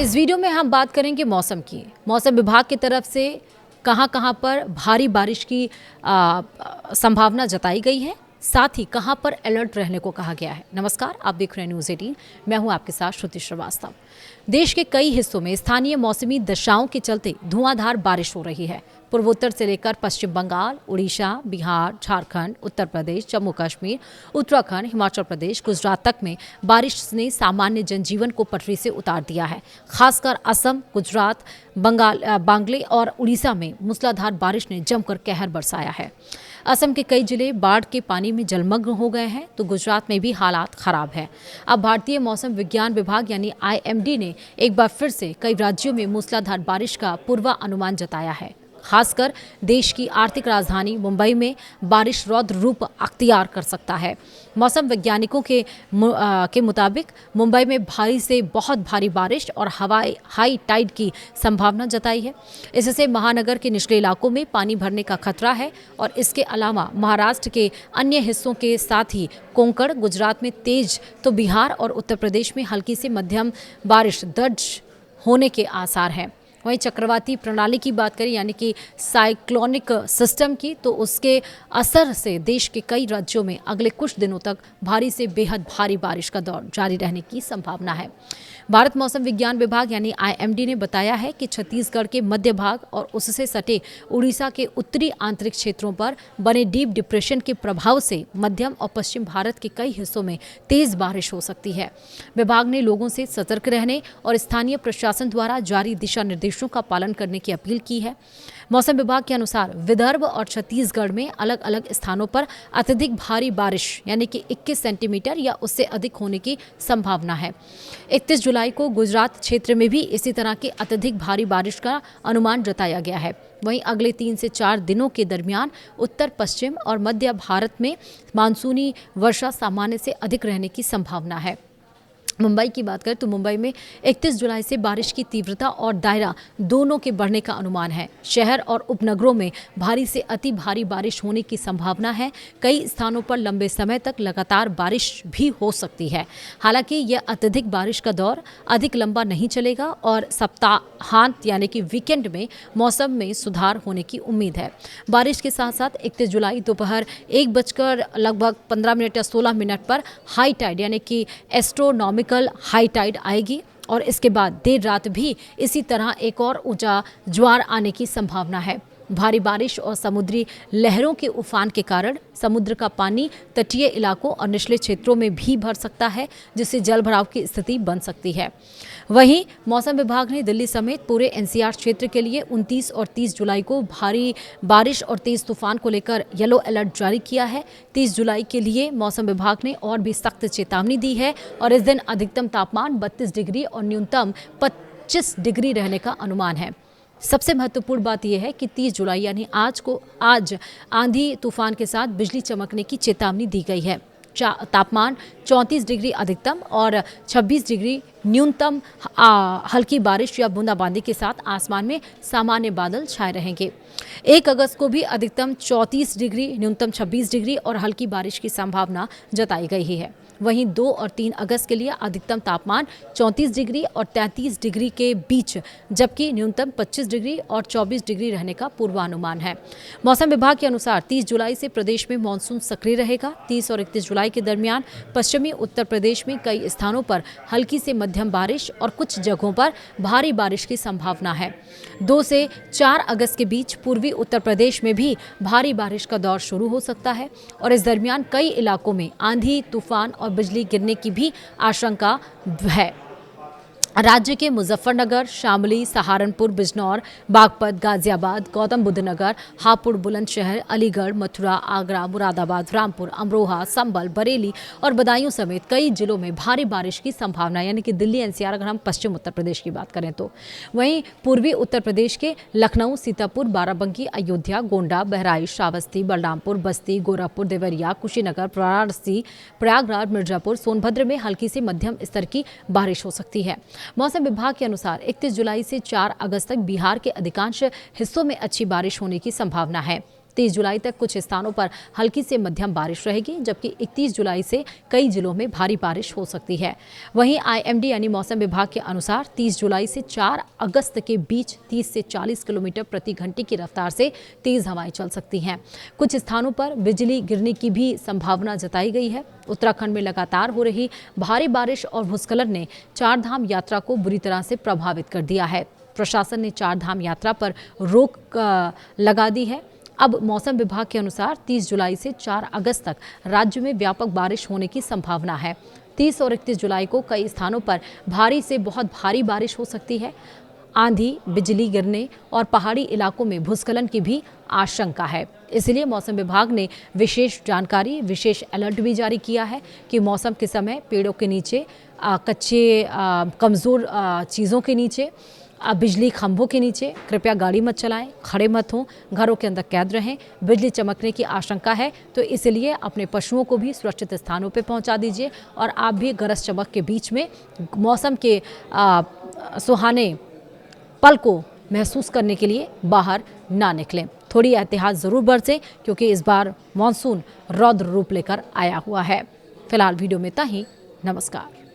इस वीडियो में हम बात करेंगे मौसम की। मौसम विभाग की तरफ से कहां-कहां पर भारी बारिश की संभावना जताई गई है, साथ ही कहां पर अलर्ट रहने को कहा गया है। नमस्कार, आप देख रहे हैं न्यूज़ 18। मैं हूं आपके साथ श्रुति श्रीवास्तव। देश के कई हिस्सों में स्थानीय मौसमी दशाओं के चलते धुआंधार बारिश हो रही है। पूर्वोत्तर से लेकर पश्चिम बंगाल, उड़ीसा, बिहार, झारखंड, उत्तर प्रदेश, जम्मू कश्मीर, उत्तराखंड, हिमाचल प्रदेश, गुजरात तक में बारिश ने सामान्य जनजीवन को पटरी से उतार दिया है। खासकर असम, गुजरात, बांग्ले और उड़ीसा में मूसलाधार बारिश ने जमकर कहर बरसाया है। असम के कई जिले बाढ़ के पानी में जलमग्न हो गए हैं, तो गुजरात में भी हालात खराब है। अब भारतीय मौसम विज्ञान विभाग यानी IMD ने एक बार फिर से कई राज्यों में मूसलाधार बारिश का पूर्वानुमान जताया है। खासकर देश की आर्थिक राजधानी मुंबई में बारिश रौद्र रूप अख्तियार कर सकता है। मौसम वैज्ञानिकों के मुताबिक मुंबई में भारी से बहुत भारी बारिश और हाई टाइड की संभावना जताई है। इससे महानगर के निचले इलाकों में पानी भरने का खतरा है और इसके अलावा महाराष्ट्र के अन्य हिस्सों के साथ ही कोंकण, गुजरात में तेज तो बिहार और उत्तर प्रदेश में हल्की से मध्यम बारिश दर्ज होने के आसार हैं। वहीं चक्रवाती प्रणाली की बात करें यानी कि साइक्लोनिक सिस्टम की, तो उसके असर से देश के कई राज्यों में अगले कुछ दिनों तक भारी से बेहद भारी बारिश का दौर जारी रहने की संभावना है। भारत मौसम विज्ञान विभाग यानी IMD ने बताया है कि छत्तीसगढ़ के मध्य भाग और उससे सटे उड़ीसा के उत्तरी आंतरिक क्षेत्रों पर बने डीप डिप्रेशन के प्रभाव से मध्यम और पश्चिम भारत के कई हिस्सों में तेज बारिश हो सकती है। विभाग ने लोगों से सतर्क रहने और स्थानीय प्रशासन द्वारा जारी दिशा निर्देशों का पालन करने की अपील की है। मौसम विभाग के अनुसार विदर्भ और छत्तीसगढ़ में अलग अलग स्थानों पर अत्यधिक भारी बारिश यानी कि 21 सेंटीमीटर या उससे अधिक होने की संभावना है। 31 जुलाई को गुजरात क्षेत्र में भी इसी तरह की अत्यधिक भारी बारिश का अनुमान जताया गया है। वहीं अगले 3 से 4 दिनों के दरमियान उत्तर पश्चिम और मध्य भारत में मानसूनी वर्षा सामान्य से अधिक रहने की संभावना है। मुंबई की बात करें तो मुंबई में 31 जुलाई से बारिश की तीव्रता और दायरा दोनों के बढ़ने का अनुमान है। शहर और उपनगरों में भारी से अति भारी बारिश होने की संभावना है। कई स्थानों पर लंबे समय तक लगातार बारिश भी हो सकती है। हालांकि यह अत्यधिक बारिश का दौर अधिक लंबा नहीं चलेगा और सप्ताहांत यानी कि वीकेंड में मौसम में सुधार होने की उम्मीद है। बारिश के साथ साथ 31 जुलाई दोपहर 1:15 या 16 मिनट पर हाई टाइड यानी कि एस्ट्रोनॉमिकल हाई टाइड आएगी और इसके बाद देर रात भी इसी तरह एक और ऊंचा ज्वार आने की संभावना है। भारी बारिश और समुद्री लहरों के उफान के कारण समुद्र का पानी तटीय इलाकों और निचले क्षेत्रों में भी भर सकता है, जिससे जलभराव की स्थिति बन सकती है। वहीं मौसम विभाग ने दिल्ली समेत पूरे NCR क्षेत्र के लिए 29 और 30 जुलाई को भारी बारिश और तेज तूफान को लेकर येलो अलर्ट जारी किया है। 30 जुलाई के लिए मौसम विभाग ने और भी सख्त चेतावनी दी है और इस दिन अधिकतम तापमान 32 डिग्री और न्यूनतम 25 डिग्री रहने का अनुमान है। सबसे महत्वपूर्ण बात यह है कि 30 जुलाई यानी आज आंधी तूफान के साथ बिजली चमकने की चेतावनी दी गई है। तापमान 34 डिग्री अधिकतम और 26 डिग्री न्यूनतम हल्की बारिश या बूंदाबांदी के साथ आसमान में सामान्य बादल छाए रहेंगे। 1 अगस्त को भी अधिकतम 34 डिग्री, न्यूनतम 26 डिग्री और हल्की बारिश की संभावना जताई गई है। वहीं 2 और 3 अगस्त के लिए अधिकतम तापमान 34 डिग्री और 33 डिग्री के बीच, जबकि न्यूनतम 25 डिग्री और 24 डिग्री रहने का पूर्वानुमान है। मौसम विभाग के अनुसार 30 जुलाई से प्रदेश में मानसून सक्रिय रहेगा। 30 और 31 जुलाई के दरमियान पश्चिमी उत्तर प्रदेश में कई स्थानों पर हल्की से मध्यम बारिश और कुछ जगहों पर भारी बारिश की संभावना है। 2 से 4 अगस्त के बीच पूर्वी उत्तर प्रदेश में भी भारी बारिश का दौर शुरू हो सकता है और इस दरमियान कई इलाकों में आंधी, तूफान और बिजली गिरने की भी आशंका है। राज्य के मुजफ्फरनगर, शामली, सहारनपुर, बिजनौर, बागपत, गाजियाबाद, गौतम बुद्ध नगर, हापुड़, बुलंदशहर, अलीगढ़, मथुरा, आगरा, मुरादाबाद, रामपुर, अमरोहा, संभल, बरेली और बदायूं समेत कई जिलों में भारी बारिश की संभावना यानी कि दिल्ली NCR अगर हम पश्चिम उत्तर प्रदेश की बात करें तो। वहीं पूर्वी उत्तर प्रदेश के लखनऊ, सीतापुर, बाराबंकी, अयोध्या, गोंडा, बहराइच, श्रावस्ती, बलरामपुर, बस्ती, गोरखपुर, देवरिया, कुशीनगर, वाराणसी, प्रयागराज, मिर्जापुर, सोनभद्र में हल्की से मध्यम स्तर की बारिश हो सकती है। मौसम विभाग के अनुसार 31 जुलाई से 4 अगस्त तक बिहार के अधिकांश हिस्सों में अच्छी बारिश होने की संभावना है। 30 जुलाई तक कुछ स्थानों पर हल्की से मध्यम बारिश रहेगी, जबकि 31 जुलाई से कई जिलों में भारी बारिश हो सकती है। वहीं आईएमडी यानी मौसम विभाग के अनुसार 30 जुलाई से 4 अगस्त के बीच 30 से 40 किलोमीटर प्रति घंटे की रफ्तार से तेज हवाएं चल सकती हैं। कुछ स्थानों पर बिजली गिरने की भी संभावना जताई गई है। उत्तराखंड में लगातार हो रही भारी बारिश और भूस्खलन ने चार धाम यात्रा को बुरी तरह से प्रभावित कर दिया है। प्रशासन ने चार धाम यात्रा पर रोक लगा दी है। अब मौसम विभाग के अनुसार 30 जुलाई से 4 अगस्त तक राज्य में व्यापक बारिश होने की संभावना है। 30 और 31 जुलाई को कई स्थानों पर भारी से बहुत भारी बारिश हो सकती है। आंधी, बिजली गिरने और पहाड़ी इलाकों में भूस्खलन की भी आशंका है। इसलिए मौसम विभाग ने विशेष जानकारी, विशेष अलर्ट भी जारी किया है कि मौसम के समय पेड़ों के नीचे, कच्चे कमज़ोर चीज़ों के नीचे, बिजली खंभों के नीचे कृपया गाड़ी मत चलाएं, खड़े मत हों, घरों के अंदर कैद रहें। बिजली चमकने की आशंका है तो इसलिए अपने पशुओं को भी सुरक्षित स्थानों पर पहुंचा दीजिए और आप भी गरज चमक के बीच में मौसम के सुहाने पल को महसूस करने के लिए बाहर ना निकलें। थोड़ी एहतियात ज़रूर बरतें क्योंकि इस बार मानसून रौद्र रूप लेकर आया हुआ है। फिलहाल वीडियो में इतना ही। नमस्कार।